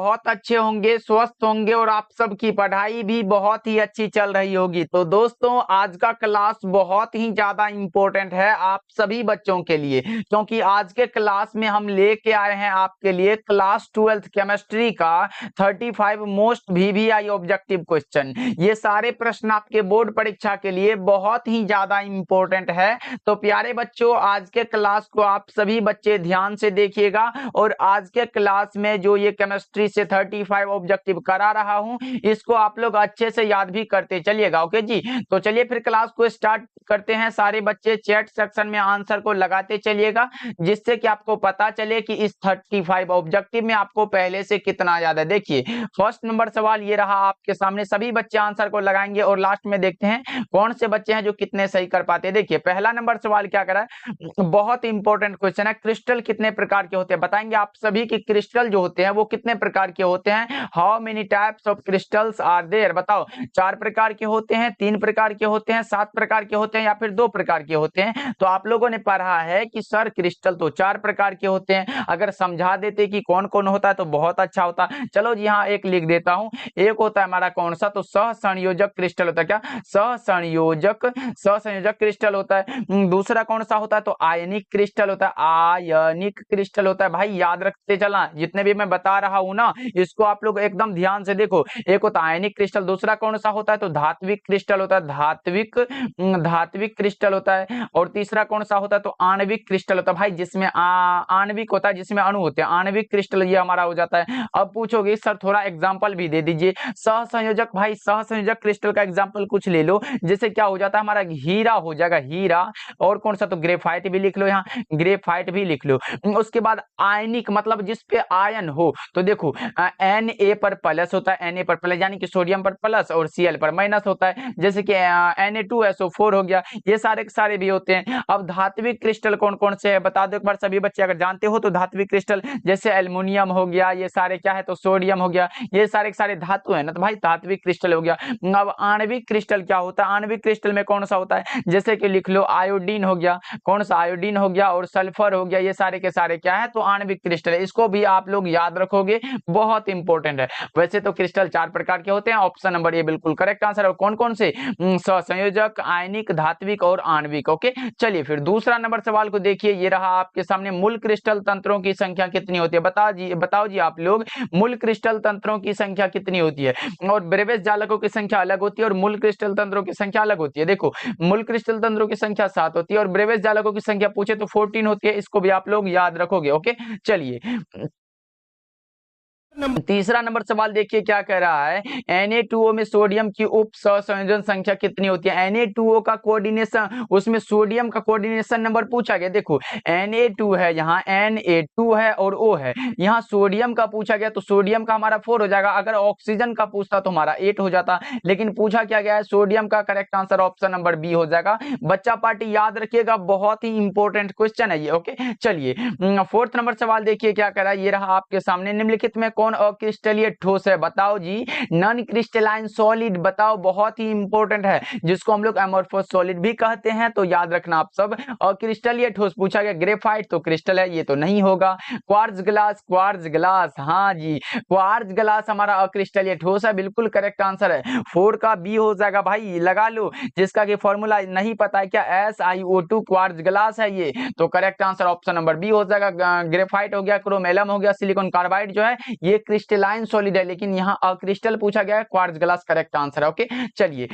बहुत अच्छे होंगे, स्वस्थ होंगे और आप सबकी पढ़ाई भी बहुत ही अच्छी चल रही होगी। तो दोस्तों आज का क्लास बहुत ही ज्यादा इम्पोर्टेंट है आप सभी बच्चों के लिए, क्योंकि आज के क्लास में हम लेके आए हैं आपके लिए क्लास 12th केमिस्ट्री का 35 मोस्ट वीवीआई ऑब्जेक्टिव क्वेश्चन। ये सारे प्रश्न आपके बोर्ड परीक्षा के लिए बहुत ही ज्यादा इम्पोर्टेंट है। तो प्यारे बच्चों आज के क्लास को आप सभी बच्चे ध्यान से देखिएगा और आज के क्लास में जो ये केमिस्ट्री से 35 ऑब्जेक्टिव करा रहा हूं इसको आप लोग अच्छे से याद भी करते चलिएगा। ओके जी, तो चलिए फिर क्लास को स्टार्ट करते हैं। सारे बच्चे चैट सेक्शन में आंसर को लगाते चलिएगा, जिससे कि आपको पता चले कि इस 35 ऑब्जेक्टिव में आपको पहले से कितना याद है। देखिए फर्स्ट नंबर सवाल ये रहा आपके सामने, सभी बच्चे आंसर को लगाएंगे और लास्ट में देखते हैं कौन से बच्चे हैं जो कितने सही कर पाते हैं। देखिए पहला नंबर सवाल क्या कर रहा है, बहुत इंपॉर्टेंट क्वेश्चन है। क्रिस्टल कितने प्रकार के होते हैं बताएंगे आप सभी कि क्रिस्टल जो होते हैं वो कितने प्रकार के होते हैं। How many types of crystals are there, बताओ 4 प्रकार के होते हैं, 3 प्रकार के होते हैं, 7 प्रकार के होते हैं या फिर 2 प्रकार के होते हैं। तो आप लोगों ने पढ़ा है कि सर क्रिस्टल तो 4 प्रकार के होते हैं, अगर समझा देते कि कौन कौन होता है तो बहुत अच्छा होता। चलो जी यहाँ एक लिख देता हूं, एक होता है हमारा कौन सा, तो सहसंयोजक क्रिस्टल होता है। क्या सहसंयोजक क्रिस्टल होता है। दूसरा कौन सा होता है, तो आयनिक क्रिस्टल होता है, आयनिक क्रिस्टल होता है। भाई याद रखते चलना, जितने भी मैं बता रहा हूं ना इसको आप लोग एकदम ध्यान से देखो। एक होता है आयनिक क्रिस्टल, दूसरा कौन सा होता है, तो धात्विक क्रिस्टल होता है, धात्विक क्रिस्टल होता है। और तीसरा कौन सा होता है, तो आणविक क्रिस्टल होता है। भाई जिसमें आणविक होता है, जिसमें अणु होते हैं, आणविक क्रिस्टल ये हमारा हो जाता है। अब पूछोगे सर थोड़ा एग्जांपल भी दे दीजिए। सहसंयोजक, भाई सहसंयोजक क्रिस्टल का एग्जांपल कुछ ले लो, जैसे क्या हो जाता है हमारा हीरा हो जाएगा, हीरा। और कौन सा, तो ग्रेफाइट भी लिख लो, यहाँ ग्रेफाइट भी लिख लो। उसके बाद आयनिक मतलब जिस पे आयन हो, तो देखो Na पर प्लस होता है, Na पर प्लस यानी कि सोडियम पर प्लस और Cl पर माइनस होता है, जैसे कि Na2SO4 हो गया। ये सारे के सारे भी होते हैं। अब धात्विक क्रिस्टल कौन कौन से है बता दो एक बार सभी बच्चे, अगर जानते हो तो। धात्विक क्रिस्टल जैसे एल्युमिनियम हो गया, ये सारे क्या है, तो सोडियम हो गया, ये सारे के सारे धातु है ना, तो भाई धात्विक क्रिस्टल हो गया। अब आणविक क्रिस्टल क्या होता है, आणविक क्रिस्टल में कौन सा होता है, जैसे कि लिख लो आयोडीन हो गया, कौन सा आयोडीन हो गया और सल्फर हो गया, ये सारे के सारे क्या है, तो आणविक क्रिस्टल है। इसको भी आप लोग याद रखोगे, बहुत इंपॉर्टेंट है। वैसे तो क्रिस्टल 4 प्रकार के होते हैं, ऑप्शन नंबर ए बिल्कुल करेक्ट आंसर। और कौन कौन से, सहसंयोजक, आयनिक, धात्विक और आणविक। ओके चलिए फिर दूसरा नंबर सवाल को देखिए, ये रहा आपके सामने, मूल क्रिस्टल तंत्रों की संख्या कितनी होती है, बताओ जी आप लोग, मूल क्रिस्टल तंत्रों की संख्या कितनी होती है। और ब्रेविस जालकों की संख्या अलग होती है और मूल क्रिस्टल तंत्रों की संख्या अलग होती है। देखो मूल क्रिस्टल तंत्रों की संख्या 7 होती है और ब्रेविस जालकों की संख्या पूछे तो 14 होती है। इसको भी आप लोग याद रखोगे। ओके चलिए तीसरा नंबर सवाल देखिए क्या कह रहा है, Na2O में सोडियम की उप सहसंयोजन संख्या कितनी होती है। Na2O का कोऑर्डिनेशन, उसमें सोडियम का कोऑर्डिनेशन नंबर पूछा गया। देखो Na2 है, यहाँ Na2 है और O है, यहाँ सोडियम का पूछा गया तो सोडियम का हमारा 4 हो जाएगा। अगर ऑक्सीजन का पूछता तो हमारा 8 हो जाता, लेकिन पूछा क्या गया है सोडियम का, correct answer option number B हो जाएगा। बच्चा पार्टी याद रखिएगा, बहुत ही इंपॉर्टेंट क्वेश्चन है ये। ओके चलिए फोर्थ नंबर सवाल देखिए क्या कह रहा है, ये रहा आपके सामने, निम्नलिखित में कौन अक्रिस्टलीय ठोस है, बताओ जी। नॉन क्रिस्टलाइन सॉलिड, बताओ, बहुत ही इंपॉर्टेंट है, जिसको हम लोग एमोर्फोस सॉलिड भी कहते हैं, तो याद रखना आप सब। अक्रिस्टलीय ठोस पूछा गया, ग्रेफाइट तो क्रिस्टल है, ये तो नहीं होगा। क्वार्ट्ज ग्लास, क्वार्ट्ज ग्लास, हाँ जी क्वार्ट्ज ग्लास हमारा अक्रिस्टलीय ठोस है, बिल्कुल करेक्ट आंसर है। 4 का बी हो जाएगा, भाई लगा लो, जिसका कि फॉर्मूला नहीं पता है क्या, SiO2 क्वार्ट्ज ग्लास है ये, तो correct answer option number B हो जाएगा। ग्रेफाइट हो गया, क्रोमेलम हो गया, सिलिकॉन कार्बाइड जो है ये क्रिस्टलाइन सॉलिड है, लेकिन यहाँ अक्रिस्टल पूछा गया है, क्वार्ट्ज ग्लास करेक्ट आंसर है। ओके चलिए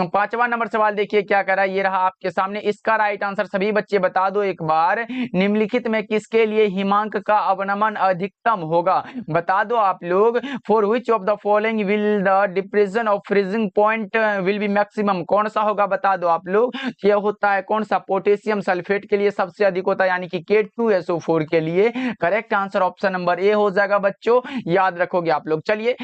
पांचवा नंबर सवाल देखिए क्या कर रहा है, ये रहा आपके सामने, इसका राइट आंसर सभी बच्चे बता दो एक बार। निम्नलिखित में किसके लिए हिमांक का अवनमन अधिकतम होगा, बता दो आप लोग। For which of the following will the depression of freezing point will be maximum, कौन सा होगा बता दो आप लोग। ये होता है कौन सा, पोटेशियम सल्फेट के लिए सबसे अधिक होता है, यानी कि K2SO4 के लिए। Correct answer option number A हो जाएगा बच्चों, याद रखोगे आप लोग। चलिए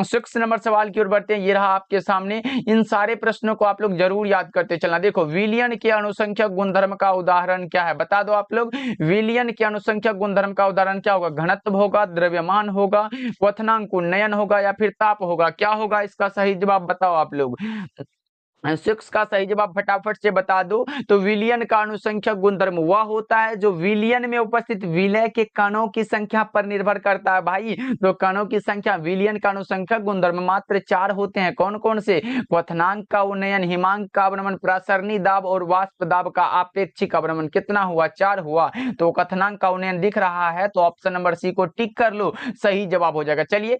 6 नंबर सवाल की ओर बढ़ते हैं, ये रहा आपके सामने। इन सारे प्रश्नों को आप लोग जरूर याद करते चलना। देखो विलियन के अनुसंख्यक गुणधर्म का उदाहरण क्या है, बता दो आप लोग। विलियन के अनुसंख्यक गुणधर्म का उदाहरण क्या होगा, घनत्व होगा, द्रव्यमान होगा, क्वथनांक उन्नयन होगा या फिर ताप होगा, क्या होगा इसका सही जवाब बताओ आप लोग। सिक्स का सही जवाब फटाफट से बता दो। तो विलियन का अनुसंख्यक गुणधर्म वह होता है जो विलियन में उपस्थित विलय के कणों की संख्या पर निर्भर करता है भाई। तो कणों की संख्या विलियन का अनुसंख्यक गुणधर्म मात्र 4 होते हैं। कौन कौन से? क्वथनांक का उन्नयन, हिमांक का अवनमन, प्रासरणी दाब और वाष्प दाब का आपेक्षिक अवनमन। कितना हुआ? 4 हुआ। तो क्वथनांक का उन्नयन दिख रहा है तो ऑप्शन नंबर सी को टिक कर लो, सही जवाब हो जाएगा। चलिए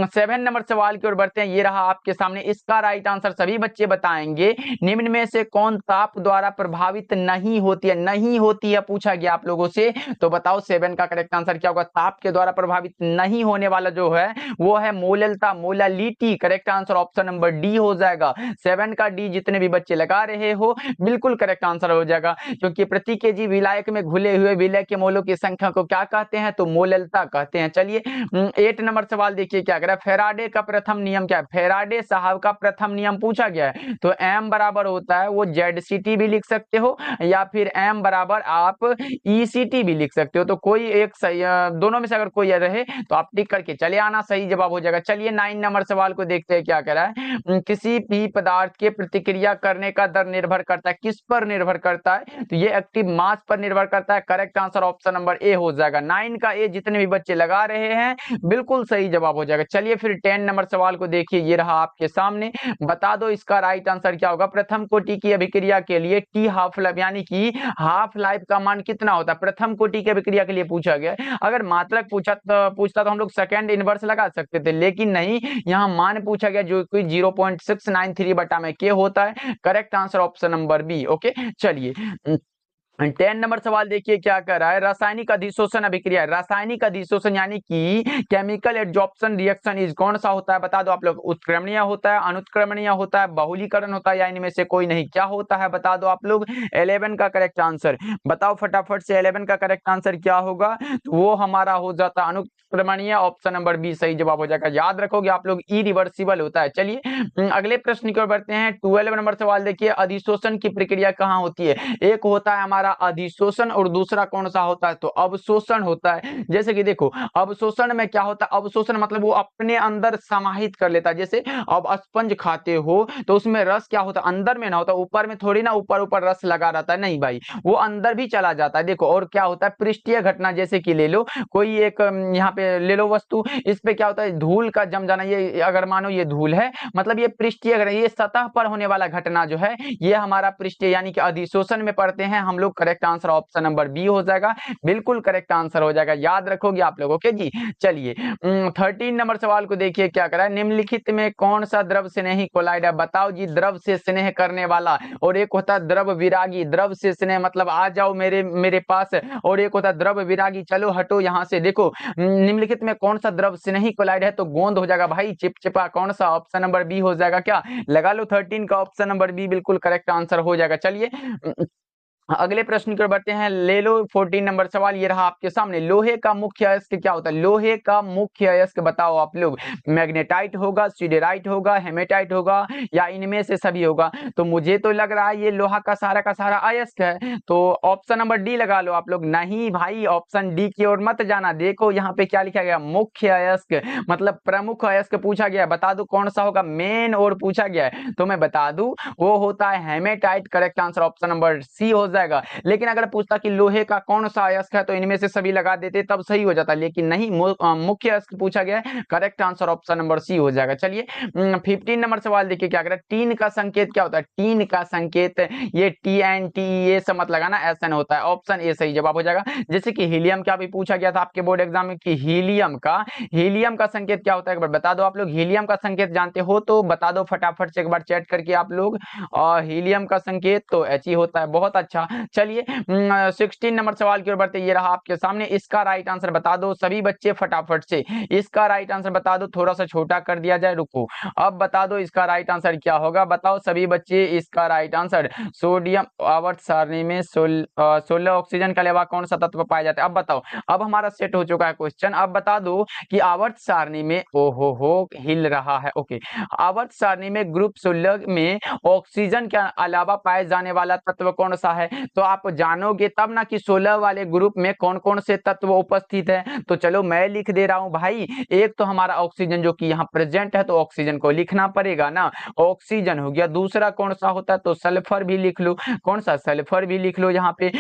7 नंबर सवाल की ओर बढ़ते हैं। ये रहा आपके सामने, इसका राइट आंसर सभी बच्चे बताएंगे। निम्न में से कौन ताप द्वारा प्रभावित नहीं होती है? नहीं होती है पूछा गया आप लोगों से, तो बताओ 7 का करेक्ट आंसर क्या होगा? ताप के द्वारा प्रभावित नहीं होने वाला जो है वो है molality, molality. Correct answer option number D हो जाएगा। 7 का डी जितने भी बच्चे लगा रहे हो बिल्कुल करेक्ट आंसर हो जाएगा, क्योंकि प्रति केजी विलायक में घुले हुए विलय के मोलों की संख्या को क्या कहते हैं? तो मोललता कहते हैं। चलिए 8 नंबर सवाल देखिए क्या कह रहा है। फेराडे का प्रथम नियम क्या है? फेराडे साहब का प्रथम नियम पूछा गया है। तो एम बराबर होता है, वो ZCT भी लिख सकते हो या फिर एम बराबर आप ECT भी लिख सकते हो। तो कोई एक सही, दोनों में से अगर कोई रहे तो आप टिक करके चले आना, सही जवाब हो जाएगा। चलिए 9 नंबर सवाल को देखते हैं क्या कह रहा है। किसी भी पदार्थ के प्रतिक्रिया करने का दर निर्भर करता है, किस पर निर्भर करता है? तो ये एक्टिव मास पर निर्भर करता है। Correct answer option number A हो जाएगा। 9 का ए जितने भी बच्चे लगा रहे हैं बिल्कुल सही जवाब हो जाएगा। चलिए फिर 10 नंबर सवाल को देखिए, ये रहा आपके सामने। बता दो इसका राइट आंसर क्या होगा? प्रथम कोटि की अभिक्रिया के लिए टी हाफ लाइफ यानी कि हाफ लाइफ का मान कितना होता है? प्रथम कोटि की अभिक्रिया के लिए पूछा गया। अगर मात्रक पूछता तो हम लोग सेकंड इनवर्स लगा सकते थे, लेकिन नहीं, यहाँ मान पूछा गया जो कि 0.693 बटा में के होता है। Correct answer option number B. Okay चलिए 10 नंबर सवाल देखिए क्या कर रहा है। रासायनिक अधिशोषण अभिक्रिया, रासायनिक अधिशोषण यानी कि केमिकल एडजॉर्प्शन रिएक्शन इज कौन सा होता है? बता दो आप लोग। उत्क्रमणीय होता है, अनुत्क्रमणीय होता है, बहुलीकरण होता है, या इनमें से कोई नहीं? क्या होता है बता दो आप लोग। 11 का करेक्ट आंसर बताओ फटाफट से। 11 का करेक्ट आंसर क्या होगा? तो वो हमारा हो जाता अनुक्रमणीय। ऑप्शन नंबर बी सही जवाब हो जाएगा। याद रखोगे आप लोग, इरिवर्सिबल होता है। चलिए अगले प्रश्न की ओर बढ़ते हैं। 12 नंबर सवाल देखिए, अधिशोषण की प्रक्रिया कहाँ होती है? एक होता है हमारा अधिशोषण और दूसरा कौन सा होता है? तो अवशोषण होता है। जैसे कि देखो अवशोषण में क्या होता है? अवशोषण मतलब वो अपने अंदर समाहित कर लेता है। जैसे अब स्पंज खाते हो तो उसमें रस क्या होता है? अंदर में ना होता, ऊपर में थोड़ी ना ऊपर ऊपर रस लगा रहता है, नहीं भाई, वो अंदर भी चला जाता है। देखो और क्या होता है? पृष्ठीय घटना, जैसे कि ले लो कोई एक यहाँ पे ले लो वस्तु, इस पे क्या होता है? धूल का जम जाना। ये अगर मानो ये धूल है, मतलब ये पृष्ठीय घटना, ये सतह पर होने वाला घटना जो है ये हमारा पृष्ठीय यानी कि अधिशोषण में पढ़ते हैं हम लोग। Correct answer option number B हो जाएगा, बिल्कुल करेक्ट आंसर हो जाएगा। याद रखोगे आप लोग। ओके जी चलिए 13 नंबर सवाल को देखिए क्या करा है। निम्नलिखित में कौन सा द्रव स्नेही कोलाइड है? बताओ जी। द्रव से स्नेह करने वाला, और एक होता है द्रव विरागी। द्रव से स्नेह मतलब आ जाओ मेरे पास, और एक होता है द्रव विरागी, चलो हटो यहाँ से। देखो निम्नलिखित में कौन सा द्रव स्नेही कोलाइड है? तो गोंद हो जाएगा भाई, चिपचिपा। कौन सा? ऑप्शन नंबर बी हो जाएगा। क्या लगा लो? 13 का ऑप्शन नंबर बी बिल्कुल करेक्ट आंसर हो जाएगा। चलिए अगले प्रश्न की ओर बढ़ते हैं। ले लो 14 नंबर सवाल, ये रहा आपके सामने। लोहे का मुख्य अयस्क क्या होता है? लोहे का मुख्य अयस्क बताओ आप लोग। मैग्नेटाइट होगा, सिडेराइट होगा, हेमेटाइट होगा, या इनमें से सभी होगा? तो मुझे तो लग रहा है ये लोहा का सारा अयस्क है, तो ऑप्शन नंबर डी लगा लो आप लोग। नहीं भाई, ऑप्शन डी की ओर मत जाना। देखो यहाँ पे क्या लिखा गया? मुख्य अयस्क मतलब प्रमुख अयस्क पूछा गया। बता दो कौन सा होगा? मेन और पूछा गया है, तो मैं बता दूं वो होता है hematite. Correct answer option number C हो जाएगा। लेकिन अगर पूछता कि लोहे का कौन सा अयस्क है, तो इनमें से सभी लगा देते, तब सही हो जाता, लेकिन नहीं, मुख्य अयस्क पूछा गया है। Correct answer option number C हो जाएगा। चलिए 15 नंबर सवाल देखिए क्या करें। टीन का संकेत क्या होता है? टीन का संकेत ये TNT ये सब मत लगाना, SN होता है। ऑप्शन ए सही जवाब हो जाएगा। जैसे कि हीलियम का भी पूछा गया था आपके बोर्ड एग्जाम में कि हीलियम का संकेत क्या होता है? एक बार बता दो आप लोग। हीलियम का संकेत जानते हो तो बता दो फटाफट से एक बार चैट करके आप लोग। और हीलियम का संकेत तो He होता है। बहुत अच्छा। चलिए 16 नंबर सवाल की ओर बढ़ते। ये रहा आपके सामने, इसका राइट आंसर बता दो सभी बच्चे फटाफट से। इसका राइट आंसर बता दो, थोड़ा सा छोटा कर दिया जाए, रुको। अब बता दो इसका राइट आंसर क्या होगा? बताओ सभी बच्चे इसका राइट आंसर। सोडियम आवर्त सारणी में 16 ऑक्सीजन के अलावा कौन सा तत्व पाया जाता है? अब बताओ। अब हमारा सेट हो चुका है क्वेश्चन। अब बता दो कि आवर्त सारणी में, ओहो हो हिल रहा है, ओके, आवर्त सारणी में ग्रुप 16 में ऑक्सीजन के अलावा पाए जाने वाला तत्व कौन सा है? तो आप जानोगे तब ना कि 16 वाले ग्रुप में कौन कौन से तत्व उपस्थित है। तो चलो मैं लिख दे रहा हूं भाई। एक तो हमारा ऑक्सीजन जो कि यहाँ प्रेजेंट है, तो ऑक्सीजन को लिखना पड़ेगा ना, ऑक्सीजन हो गया। दूसरा कौन सा होता है, तो सल्फर भी लिख लो। कौन सा, सल्फर भी लिख लो यहाँ पे।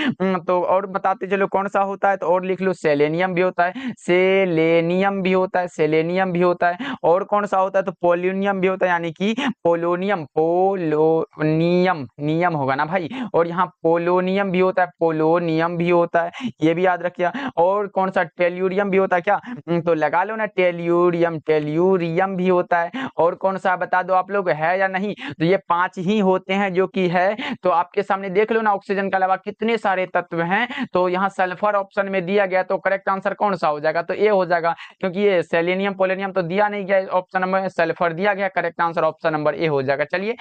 तो और बताते चलो कौन सा होता है, तो और लिख लो, सेलेनियम भी होता है, सेलेनियम भी होता है, सेलेनियम भी होता है। और कौन सा होता है, तो पोलोनियम भी होता है, यानी कि पोलोनियम, पोलोनियम नियम होगा ना भाई। और यहाँ पोलोनियम भी होता है, पोलोनियम भी होता है, ये भी याद रखिए। और कौन सा, टेल्यूरियम भी होता है क्या, तो लगा लो ना, टेल्यूरियम, टेल्यूरियम भी होता है। और कौन सा बता दो आप लोग, है या नहीं। तो ये 5 ही होते हैं जो कि है। तो आपके सामने देख लो ना, ऑक्सीजन के अलावा कितने सारे तत्व हैं। तो यहाँ सल्फर ऑप्शन में दिया गया, तो करेक्ट आंसर कौन सा हो जाएगा, तो ए हो जाएगा, क्योंकि ये सेलेनियम पोलोनियम तो दिया नहीं गया ऑप्शन नंबर, सल्फर दिया गया। Correct answer option number A हो जाएगा। चलिए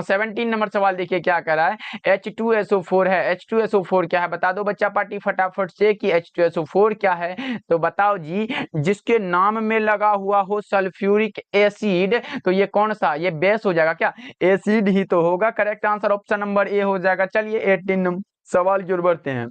17 नंबर सवाल देखिए क्या कर रहा है। H2SO4 है। H2SO4 क्या है, बता दो बच्चा पार्टी फटाफट से कि H2SO4 क्या है। तो बताओ जी, जिसके नाम में लगा हुआ हो सल्फ्यूरिक एसिड, तो ये कौन सा, ये बेस हो जाएगा क्या, एसिड ही तो होगा। Correct answer option number A हो जाएगा। चलिए 18 सवाल की ओर बढ़ते हैं।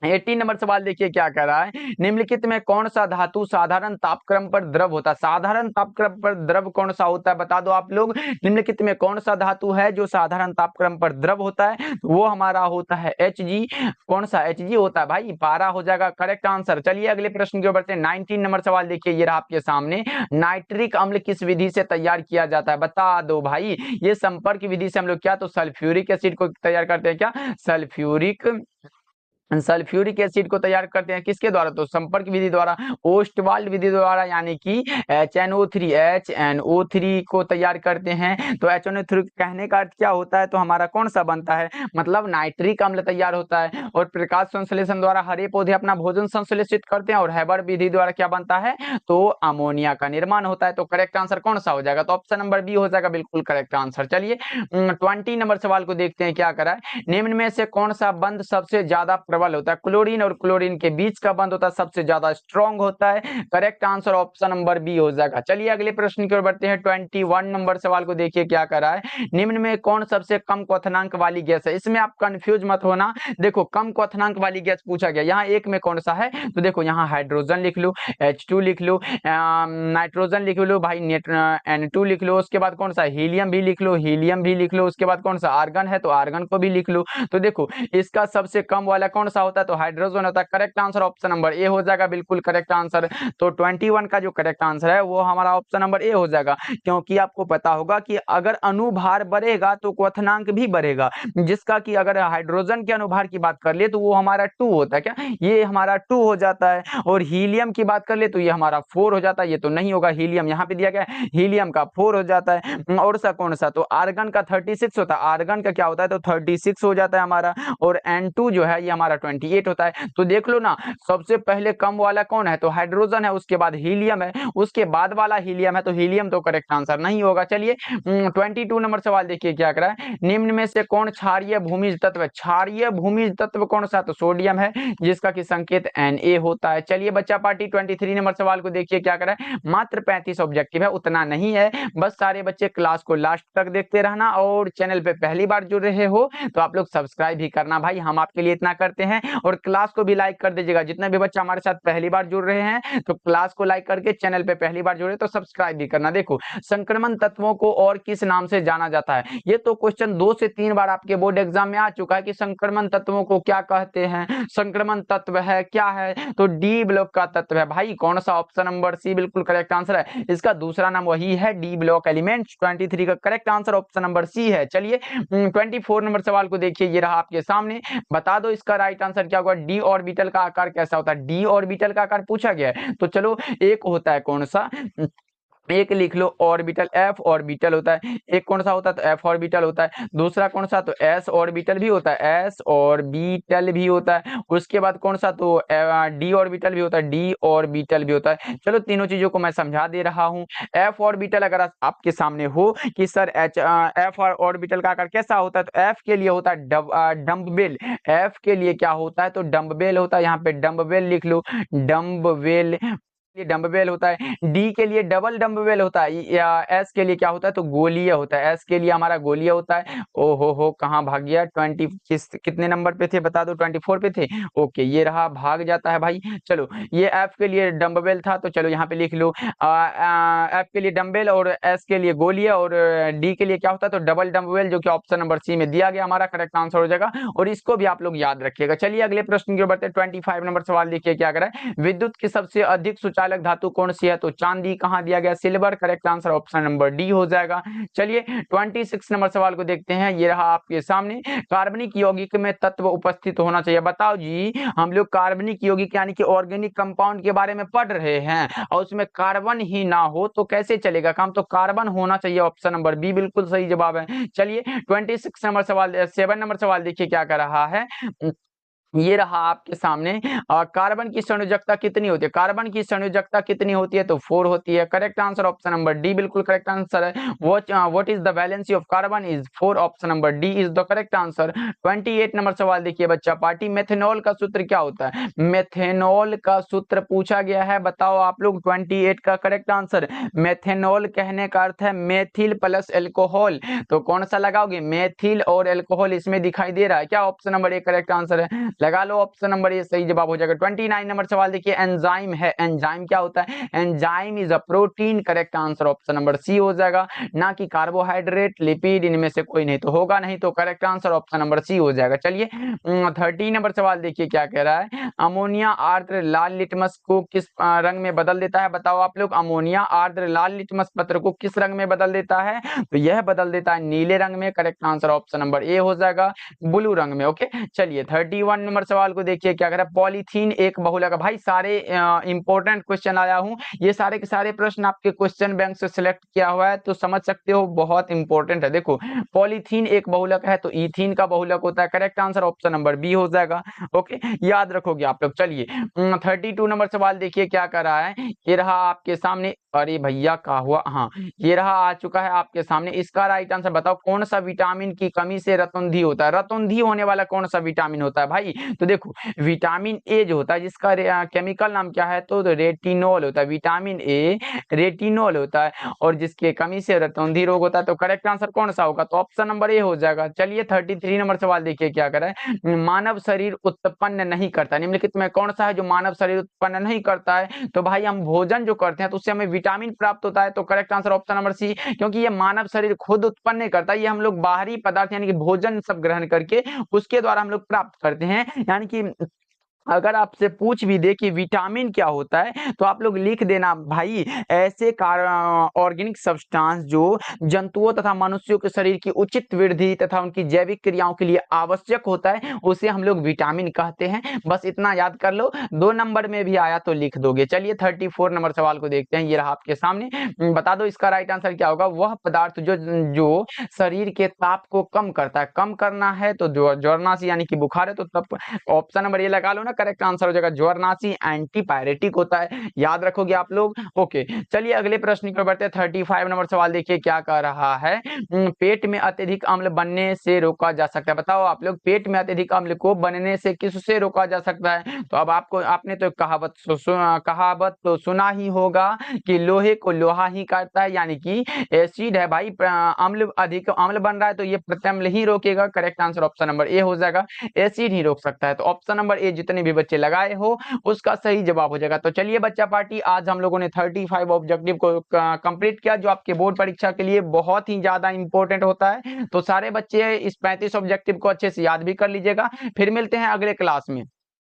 18 नंबर सवाल देखिए क्या कह रहा है। निम्नलिखित में कौन सा धातु साधारण तापक्रम पर द्रव होता है। साधारण तापक्रम पर द्रव कौन सा होता है, बता दो आप लोग। निम्नलिखित में कौन सा धातु है जो साधारण तापक्रम पर द्रव होता है, वो हमारा होता है Hg। कौन सा, Hg होता है भाई, पारा हो जाएगा। Correct answer. चलिए अगले प्रश्न की ओर बढ़ते हैं। 19 नंबर सवाल देखिए, ये रहा आपके सामने। नाइट्रिक अम्ल किस विधि से तैयार किया जाता है, बता दो भाई। ये संपर्क विधि से हम लोग क्या, तो सल्फ्यूरिक एसिड को तैयार करते हैं क्या, सल्फ्यूरिक एसिड को तैयार करते हैं किसके द्वारा, तो संपर्क विधि द्वारा, ओस्टवाल्ड विधि द्वारा, यानी कि HNO3 को तैयार करते हैं। तो HNO3 कहने का अर्थ क्या होता है, तो हमारा कौन सा बनता है, मतलब नाइट्रिक अम्ल तैयार होता है। और प्रकाश संश्लेषण द्वारा हरे पौधे अपना भोजन संश्लेषित करते हैं। और हैबर विधि द्वारा क्या बनता है, तो अमोनिया का निर्माण होता है। तो करेक्ट आंसर कौन सा हो जाएगा, तो ऑप्शन नंबर बी हो जाएगा, बिल्कुल करेक्ट आंसर। चलिए 20 नंबर सवाल को देखते हैं क्या करा है। निम्न में से कौन सा बंध सबसे ज्यादा प्रबल होता है, क्लोरीन और क्लोरीन के बीच का बंध होता है, सबसे ज्यादा स्ट्रॉन्ग होता है। Correct answer option number B हो जाएगा। चलिए अगले प्रश्न की ओर बढ़ते हैं। 21 नंबर सवाल को देखिए क्या कर रहा है। निम्न में कौन सबसे कम क्वथनांक वाली गैस है। इसमें आप कंफ्यूज मत होना, देखो कम क्वथनांक वाली गैस पूछा गया, यहाँ एक में कौन सा है, तो देखो यहाँ हाइड्रोजन लिख लो, H2 लिख लो, नाइट्रोजन लिख लो भाई, N2 लिख लो। उसके बाद कौन सा, हीलियम भी लिख लो, हीलियम भी लिख लो। उसके बाद कौन सा, आर्गन है, तो आर्गन को भी लिख लो। तो देखो इसका सबसे कम वाला कौन सा होता है, तो हाइड्रोजन होता है। Correct answer option number A हो जाएगा, बिल्कुल करेक्ट आंसर। तो 21 का जो करेक्ट आंसर है वो हमारा ऑप्शन नंबर ए हो जाएगा, क्योंकि आपको पता होगा कि अगर अनुभार बढ़ेगा तो क्वथनांक भी बढ़ेगा। जिसका कि अगर हाइड्रोजन के अनुभार की बात कर ले तो वो हमारा 2 होता है क्या, ये हमारा 2 हो जाता है। और हीलियम की बात कर ले तो ये हमारा 4 हो जाता है, ये तो नहीं होगा, हीलियम यहाँ पे दिया गया है, हीलियम का 4 हो जाता है। और सा कौन सा, तो आर्गन का 36 होता है, आर्गन का क्या होता है, तो 36 हो जाता है हमारा। और N2 जो है ये हमारा 28 होता है। तो देख लो ना, सबसे पहले कम वाला कौन है, तो हाइड्रोजन है, उसके बाद हीलियम है, उसके बाद वाला हीलियम है, तो हीलियम तो करेक्ट आंसर नहीं होगा। चलिए 22 नंबर सवाल देखिए क्या कर रहा है। निम्न में से कौन क्षारीय भूमिज तत्व है, क्षारीय भूमिज तत्व कौन सा, तो सोडियम है, जिसका कि संकेत Na होता है। चलिए बच्चा पार्टी 23 नंबर सवाल को देखिए क्या कर रहा है। मात्र 35 ऑब्जेक्टिव है, उतना नहीं है, बस सारे बच्चे क्लास को लास्ट तक देखते रहना। और चैनल पे पहली बार जुड़ रहे हो तो आप लोग सब्सक्राइब भी करना भाई, हम आपके लिए इतना करते हैं। और क्लास को भी लाइक कर दीजिएगा, जितने भी बच्चे हमारे साथ पहली बार जुड़ रहे हैं तो क्लास को लाइक करके चैनल पे पहली बार जुड़े तो सब्सक्राइब भी करना। देखो संक्रमण तत्वों को और किस नाम से जाना जाता है, ये तो क्वेश्चन 2 से 3 बार आपके बोर्ड एग्जाम में आ चुका है कि संक्रमण तत्वों को क्या कहते हैं, संक्रमण तत्व है क्या है, तो डी ब्लॉक का तत्व है भाई। कौन सा, ऑप्शन नंबर सी बिल्कुल करेक्ट आंसर है, इसका दूसरा नाम वही है, डी ब्लॉक एलिमेंट्स। 23 का correct answer option number C है। चलिए 24 नंबर सवाल को देखिए, ये रहा आपके सामने, बता दो इसका राइट आंसर क्या होगा। डी ऑर्बिटल का आकार कैसा होता है, डी ऑर्बिटल का आकार पूछा गया है, तो चलो एक होता है कौन सा, एक लिख लो ऑर्बिटल, एफ ऑर्बिटल होता है। एक कौन सा होता है, तो एफ ऑर्बिटल होता है। दूसरा कौन सा, तो एस ऑर्बिटल भी होता है, एस ऑर्बिटल भी होता है। उसके बाद कौन सा, तो डी ऑर्बिटल भी होता है, डी ऑर्बिटल भी होता है। चलो तीनों चीजों को मैं समझा दे रहा हूं। एफ ऑर्बिटल अगर आपके सामने हो कि सर एफ ऑर्बिटल का आकार कैसा होता है, तो एफ के लिए होता है डम्बबेल, एफ के लिए क्या होता है, तो डम्बबेल होता है। यहाँ पे डम्बबेल लिख लो, डम्बबेल। लिए डम्बेल होता है, डी के लिए डबल डम्बेल होता है, या एस के लिए क्या होता है तो गोलीय होता है, एस के लिए हमारा गोलीय होता है। ओ हो कहाँ भाग गया, 20 कितने नंबर पे थे बता दो, 24 पे थे। ओके ये रहा, भाग जाता है भाई। चलो ये एफ के लिए डम्बेल था, तो चलो यहाँ पे लिख लो एफ के लिए डम्बेल और एस के लिए गोलीय और डी के लिए क्या होता है तो डबल डम्बेल, जो कि ऑप्शन नंबर सी में दिया गया हमारा करेक्ट आंसर हो जाएगा। और इसको भी आप लोग याद रखिएगा। चलिए अगले प्रश्न की ओर बढ़ते हैं। 25 नंबर सवाल देखिए क्या करा है, विद्युत की सबसे अधिक सुचालक धातु कौन सी है तो चांदी। कहाँ दिया गया, silver. Correct answer option number D हो जाएगा। चलिए 26 नंबर सवाल को देखते हैं, ये रहा आपके सामने, कार्बनिक यौगिक में तत्व उपस्थित होना चाहिए। बताओ जी, हम लोग कार्बनिक यौगिक यानी कि ऑर्गेनिक कंपाउंड के बारे में पढ़ रहे हैं और उसमें कार्बन ही ना हो तो कैसे चलेगा काम, तो कार्बन होना चाहिए। ऑप्शन नंबर बी बिल्कुल सही जवाब है। चलिए 26 नंबर सवाल, 7 नंबर सवाल देखिए क्या कर रहा है, ये रहा आपके सामने, कार्बन की संयोजकता कितनी होती है, कार्बन की संयोजकता कितनी होती है तो 4 होती है। Correct answer option number D बिल्कुल करेक्ट आंसर है। What is the valency of carbon is 4, option number D is the correct answer. 28 number सवाल देखिए बच्चा पार्टी, मेथेनॉल का सूत्र क्या होता है, मेथेनॉल का सूत्र पूछा गया है, बताओ आप लोग 28 का करेक्ट आंसर। मेथेनॉल कहने का अर्थ है मेथिल प्लस एल्कोहल, तो कौन सा लगाओगे, मेथिल और एल्कोहल इसमें दिखाई दे रहा है क्या, option number A correct answer है, लगा लो ऑप्शन नंबर ए सही जवाब हो जाएगा। 29 नंबर सवाल देखिए, एंजाइम है, एंजाइम क्या होता है, enzyme is a protein. Correct answer option number C हो जाएगा, ना कि कार्बोहाइड्रेट लिपिड, इनमें से कोई नहीं तो होगा नहीं, तो correct answer option number C हो जाएगा। चलिए 30 नंबर सवाल देखिए क्या कह रहा है, अमोनिया आर्द्र लाल लिटमस को किस रंग में बदल देता है, बताओ आप लोग, अमोनिया आर्द्र लाल लिटमस पत्र को किस रंग में बदल देता है तो यह बदल देता है नीले रंग में। Correct answer option number A हो जाएगा, ब्लू रंग में। ओके चलिए 31 नंबर सवाल को देखिए क्या कह रहा है, पॉलीथीन एक बहुलक, भाई सारे इंपॉर्टेंट क्वेश्चन आया हूं, ये सारे के सारे प्रश्न आपके क्वेश्चन बैंक से सिलेक्ट किया हुआ है, तो समझ सकते हो बहुत इंपॉर्टेंट है। देखो पॉलीथीन एक बहुलक है तो इथीन का बहुलक होता है। Correct answer option number B हो जाएगा। ओके याद रखोगे आप लोग। चलिए 32 नंबर सवाल देखिए क्या कर रहा है, ये रहा आपके सामने, अरे भैया क्या हुआ, हाँ ये रहा आ चुका है आपके सामने, इसका राइट आंसर बताओ, कौन सा विटामिन की कमी से रतौंधी होता है, रतौंधी होने वाला कौन सा विटामिन होता है भाई, तो देखो विटामिन ए जो होता है जिसका केमिकल नाम क्या है तो रेटिनॉल होता है, विटामिन ए रेटिनॉल होता है, और जिसके कमी से रतौंधी रोग होता है, तो करेक्ट आंसर कौन सा होगा तो ऑप्शन नंबर ए हो जाएगा। चलिए 33 नंबर सवाल देखिए क्या कर रहा है, मानव शरीर उत्पन्न नहीं करता, निम्नलिखित में कौन सा है जो मानव शरीर उत्पन्न नहीं करता है, तो भाई हम भोजन जो करते हैं तो उससे हमें विटामिन प्राप्त होता है, तो correct answer option number C, क्योंकि ये मानव शरीर खुद उत्पन्न नहीं करता, ये हम लोग बाहरी पदार्थ यानी कि भोजन सब ग्रहण करके उसके द्वारा हम लोग प्राप्त करते हैं। यानी कि अगर आपसे पूछ भी दे कि विटामिन क्या होता है तो आप लोग लिख देना भाई, ऐसे ऑर्गेनिक सब्सटेंस जो जंतुओं तथा मनुष्यों के शरीर की उचित वृद्धि तथा उनकी जैविक क्रियाओं के लिए आवश्यक होता है, उसे हम लोग विटामिन कहते हैं। बस इतना याद कर लो, 2 नंबर में भी आया तो लिख दोगे। चलिए 34 नंबर सवाल को देखते हैं, ये रहा आपके सामने, बता दो इसका राइट आंसर क्या होगा, वह पदार्थ जो जो शरीर के ताप को कम करता है, कम करना है तो ज्वरनाशी यानी कि बुखार है, तो तब ऑप्शन नंबर ये लगा लो ना, करेक्ट आंसर हो जाएगा ज्वरनाशी, एंटीपायरेटिक होता है, याद रखोगे आप लोग। ओके चलिए अगले प्रश्न की ओर बढ़ते हैं। 35 नंबर सवाल देखिए क्या कह रहा है, पेट में अत्यधिक अम्ल बनने से रोका जा सकता है, बताओ आप लोग पेट में अत्यधिक अम्ल को बनने से किससे रोका जा सकता है, तो अब आपको आपने तो कहावत तो सुना ही होगा कि लोहे को लोहा ही काटता है, यानी कि एसिड है भाई, अम्ल अधिक अम्ल बन रहा है तो ये प्रत्यम्ल ही रोकेगा। Correct answer option number A हो जाएगा, एसिड ही रोक सकता है, तो ऑप्शन नंबर ए जितने भी बच्चे लगाए हो उसका सही जवाब हो जाएगा। तो चलिए बच्चा पार्टी, आज हम लोगों ने 35 ऑब्जेक्टिव को कंप्लीट किया, जो आपके बोर्ड परीक्षा के लिए बहुत ही ज्यादा इंपॉर्टेंट होता है, तो सारे बच्चे इस 35 ऑब्जेक्टिव को अच्छे से याद भी कर लीजिएगा। फिर मिलते हैं अगले क्लास में।